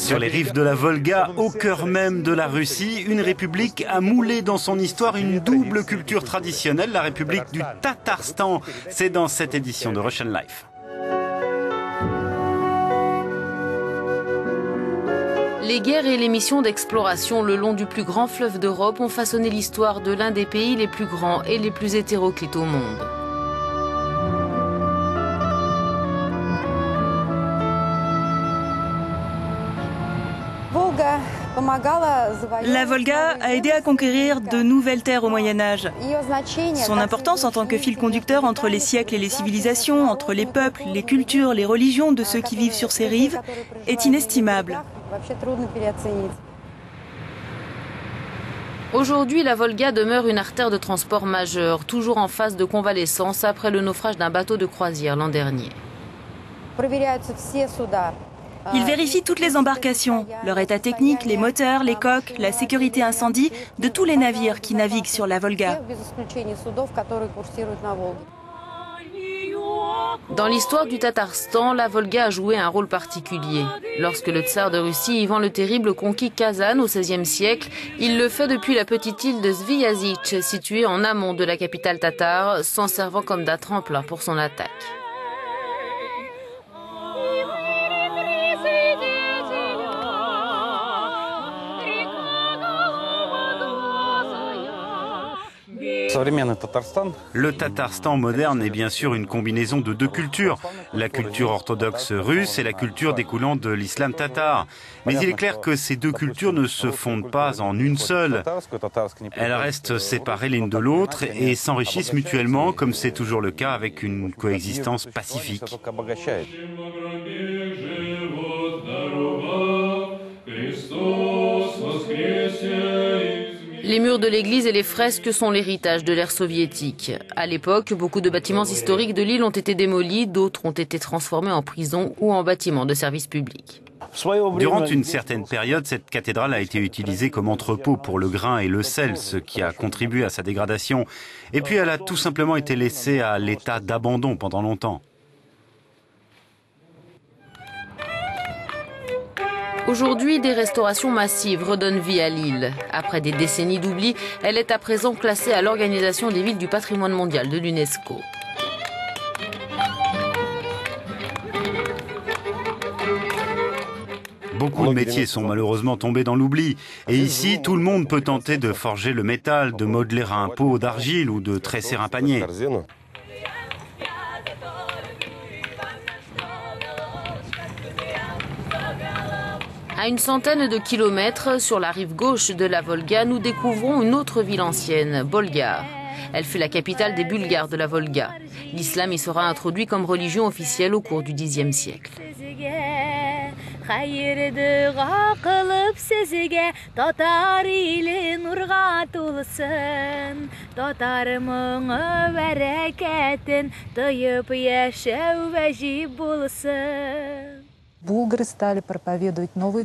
Sur les rives de la Volga, au cœur même de la Russie, une république a moulé dans son histoire une double culture traditionnelle, la république du Tatarstan. C'est dans cette édition de Russian Life. Les guerres et les missions d'exploration le long du plus grand fleuve d'Europe ont façonné l'histoire de l'un des pays les plus grands et les plus hétéroclites au monde. La Volga a aidé à conquérir de nouvelles terres au Moyen-Âge. Son importance en tant que fil conducteur entre les siècles et les civilisations, entre les peuples, les cultures, les religions de ceux qui vivent sur ces rives, est inestimable. Aujourd'hui, la Volga demeure une artère de transport majeure, toujours en phase de convalescence après le naufrage d'un bateau de croisière l'an dernier. Ils vérifient toutes les embarcations, leur état technique, les moteurs, les coques, la sécurité incendie de tous les navires qui naviguent sur la Volga. Dans l'histoire du Tatarstan, la Volga a joué un rôle particulier. Lorsque le tsar de Russie, Ivan le Terrible, conquit Kazan au XVIe siècle, il le fait depuis la petite île de Sviazich, située en amont de la capitale tatare, s'en servant comme d'un tremplin pour son attaque. Le Tatarstan moderne est bien sûr une combinaison de deux cultures, la culture orthodoxe russe et la culture découlant de l'islam tatar. Mais il est clair que ces deux cultures ne se fondent pas en une seule. Elles restent séparées l'une de l'autre et s'enrichissent mutuellement, comme c'est toujours le cas avec une coexistence pacifique. Les murs de l'église et les fresques sont l'héritage de l'ère soviétique. À l'époque, beaucoup de bâtiments historiques de l'île ont été démolis, d'autres ont été transformés en prisons ou en bâtiments de services publics. Durant une certaine période, cette cathédrale a été utilisée comme entrepôt pour le grain et le sel, ce qui a contribué à sa dégradation. Et puis elle a tout simplement été laissée à l'état d'abandon pendant longtemps. Aujourd'hui, des restaurations massives redonnent vie à l'île. Après des décennies d'oubli, elle est à présent classée à l'Organisation des villes du patrimoine mondial de l'UNESCO. Beaucoup de métiers sont malheureusement tombés dans l'oubli. Et ici, tout le monde peut tenter de forger le métal, de modeler un pot d'argile ou de tresser un panier. À une centaine de kilomètres, sur la rive gauche de la Volga, nous découvrons une autre ville ancienne, Bolgar. Elle fut la capitale des Bulgares de la Volga. L'islam y sera introduit comme religion officielle au cours du Xe siècle.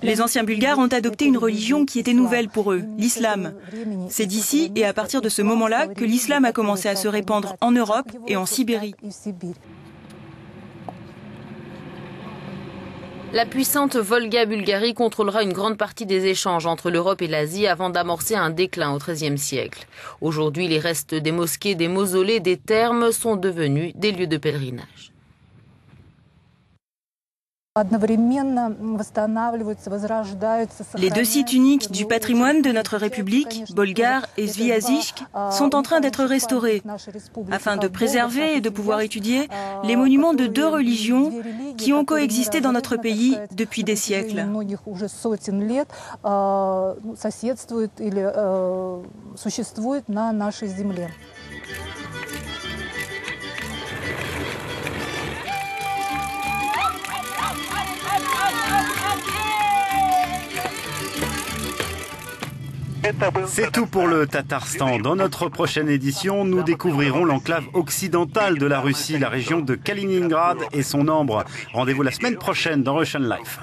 Les anciens Bulgares ont adopté une religion qui était nouvelle pour eux, l'islam. C'est d'ici et à partir de ce moment-là que l'islam a commencé à se répandre en Europe et en Sibérie. La puissante Volga-Bulgarie contrôlera une grande partie des échanges entre l'Europe et l'Asie avant d'amorcer un déclin au XIIIe siècle. Aujourd'hui, les restes des mosquées, des mausolées, des thermes sont devenus des lieux de pèlerinage. Les deux sites uniques du patrimoine de notre République, Bolgar et Sviazhsk, sont en train d'être restaurés afin de préserver et de pouvoir étudier les monuments de deux religions qui ont coexisté dans notre pays depuis des siècles. C'est tout pour le Tatarstan. Dans notre prochaine édition, nous découvrirons l'enclave occidentale de la Russie, la région de Kaliningrad et son ambre. Rendez-vous la semaine prochaine dans Russian Life.